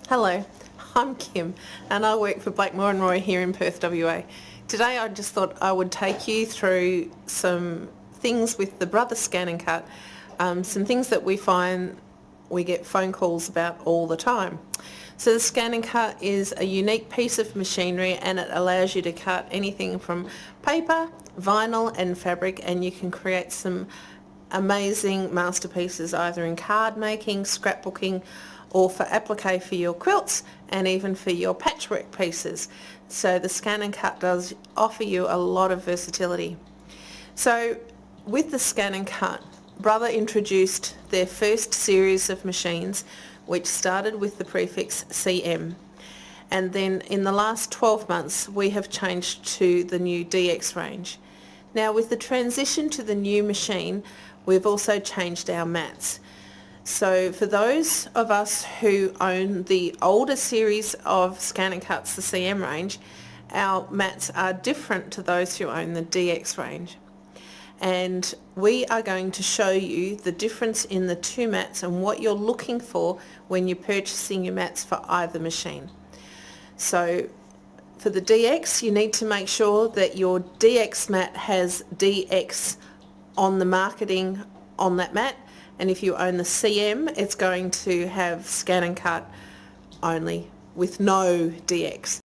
Hello, I'm Kim and I work for Blackmore and Roy here in Perth, WA. Today I just thought I would take you through some things with the Brother Scan and Cut, some things that we find we get phone calls about all the time. So the Scan and Cut is a unique piece of machinery and it allows you to cut anything from paper, vinyl and fabric, and you can create some amazing masterpieces either in card making, scrapbooking, or for applique for your quilts and even for your patchwork pieces. So the Scan and Cut does offer you a lot of versatility. So with the Scan and Cut, Brother introduced their first series of machines which started with the prefix CM, and then in the last 12 months we have changed to the new DX range. Now with the transition to the new machine, we've also changed our mats. So for those of us who own the older series of Scan and Cuts, the CM range, our mats are different to those who own the DX range. And we are going to show you the difference in the two mats and what you're looking for when you're purchasing your mats for either machine. So for the DX, you need to make sure that your DX mat has DX on the marketing on that mat. And if you own the CM, it's going to have Scan and Cut only with no DX.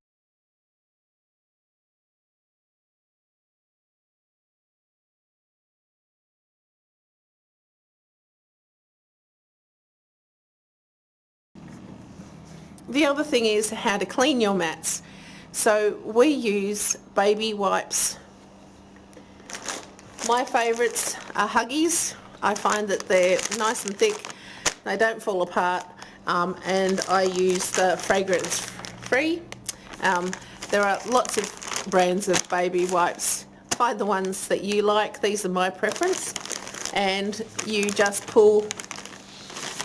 The other thing is how to clean your mats. So we use baby wipes. My favourites are Huggies. I find that they're nice and thick, they don't fall apart, and I use the fragrance free. There are lots of brands of baby wipes. Find the ones that you like. These are my preference. And you just pull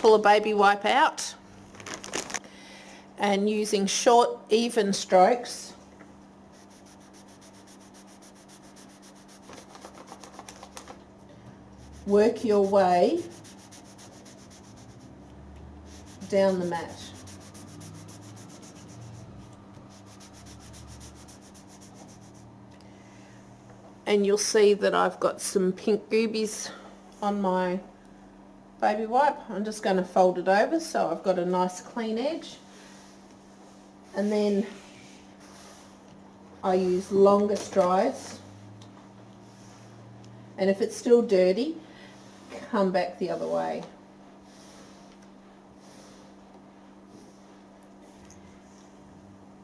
a baby wipe out, and using short, even strokes, work your way down the mat. And you'll see that I've got some pink goobies on my baby wipe. I'm just going to fold it over so I've got a nice clean edge. And then I use longer strides. And if it's still dirty, come back the other way.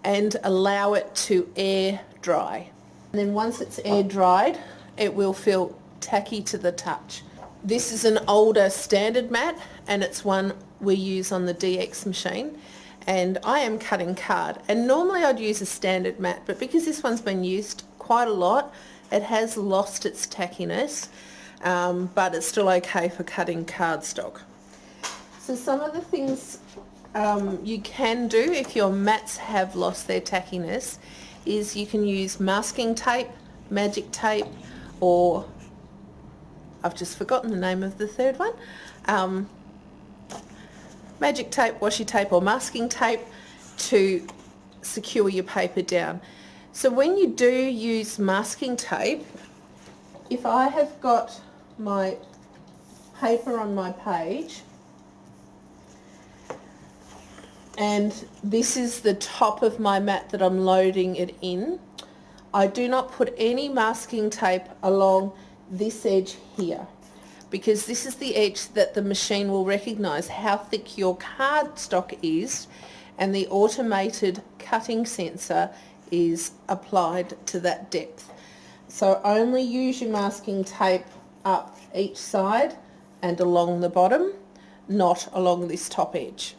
And allow it to air dry. And then once it's air dried, it will feel tacky to the touch. This is an older standard mat and it's one we use on the DX machine. And I am cutting card, and normally I'd use a standard mat, but because this one's been used quite a lot, it has lost its tackiness, but it's still okay for cutting cardstock. So some of the things you can do if your mats have lost their tackiness is you can use masking tape, magic tape, or I've just forgotten the name of the third one. Magic tape, washi tape or masking tape to secure your paper down. So when you do use masking tape, if I have got my paper on my page and this is the top of my mat that I'm loading it in, I do not put any masking tape along this edge here, because this is the edge that the machine will recognise how thick your cardstock is, and the automated cutting sensor is applied to that depth. So only use your masking tape up each side and along the bottom, not along this top edge.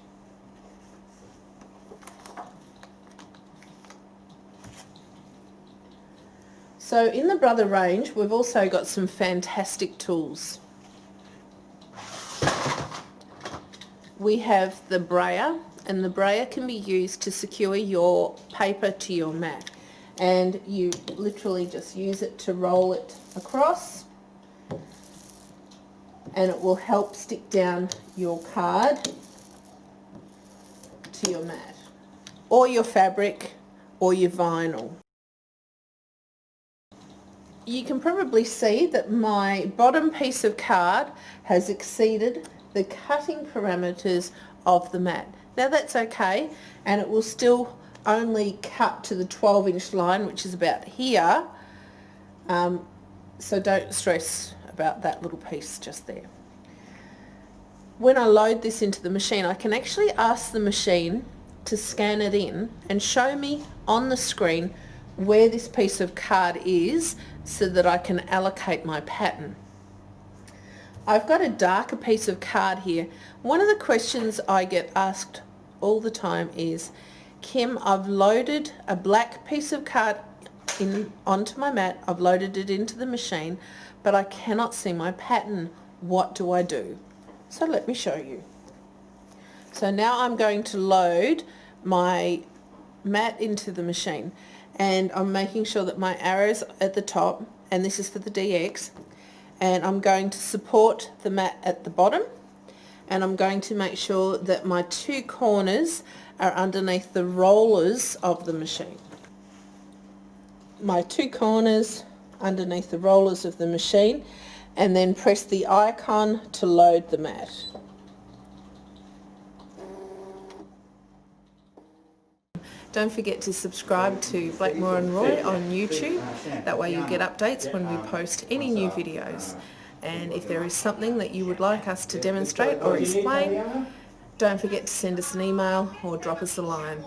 So in the Brother range, we've also got some fantastic tools. We have the brayer, and the brayer can be used to secure your paper to your mat, and you literally just use it to roll it across and it will help stick down your card to your mat, or your fabric, or your vinyl. You can probably see that my bottom piece of card has exceeded the cutting parameters of the mat. Now that's okay, and it will still only cut to the 12-inch line, which is about here, so don't stress about that little piece just there. When I load this into the machine, I can actually ask the machine to scan it in and show me on the screen where this piece of card is so that I can allocate my pattern. I've got a darker piece of card here. One of the questions I get asked all the time is, Kim, I've loaded a black piece of card onto my mat, I've loaded it into the machine, but I cannot see my pattern. What do I do? So let me show you. So now I'm going to load my mat into the machine, and I'm making sure that my arrow's at the top, and this is for the DX, and I'm going to support the mat at the bottom, and I'm going to make sure that my two corners are underneath the rollers of the machine. My two corners underneath the rollers of the machine, and then press the icon to load the mat. Don't forget to subscribe to Blackmore and Roy on YouTube. That way you'll get updates when we post any new videos. And if there is something that you would like us to demonstrate or explain, don't forget to send us an email or drop us a line.